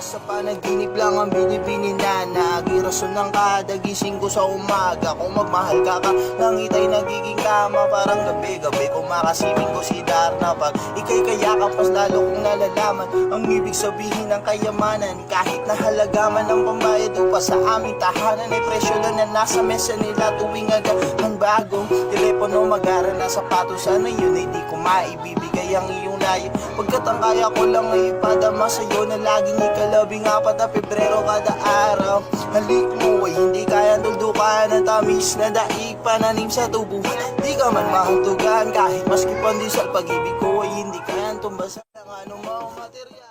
Sa panaginip lang ang binibini na nagirason ng kada gising ko sa umaga. Kung magmahal ka langit ay nagiging kama. Parang gabi-gabi kumakasiming ko si Darna. Pag ika'y kayakap mas lalo kong nalalaman ang ibig sabihin ng kayamanan. Kahit na halaga man ang pambayad upa sa aming tahanan, ay presyo lang na nasa mesa nila tuwing agahan. Bagong telepono, mag-aral na sapatos, sana yun ay di ko maibibigay ang iyong layo. Pagkat ang kaya ko lang ay ipadama sa'yo na laging ika-14 na Pebrero kada araw. Halik mo ay hindi kaya tuldukan ang tamis na daig pananim sa tubo. Di ka man mahantugan kahit maski pandesal, pag-ibig ko ay hindi kaya tumbasan ng anumang material.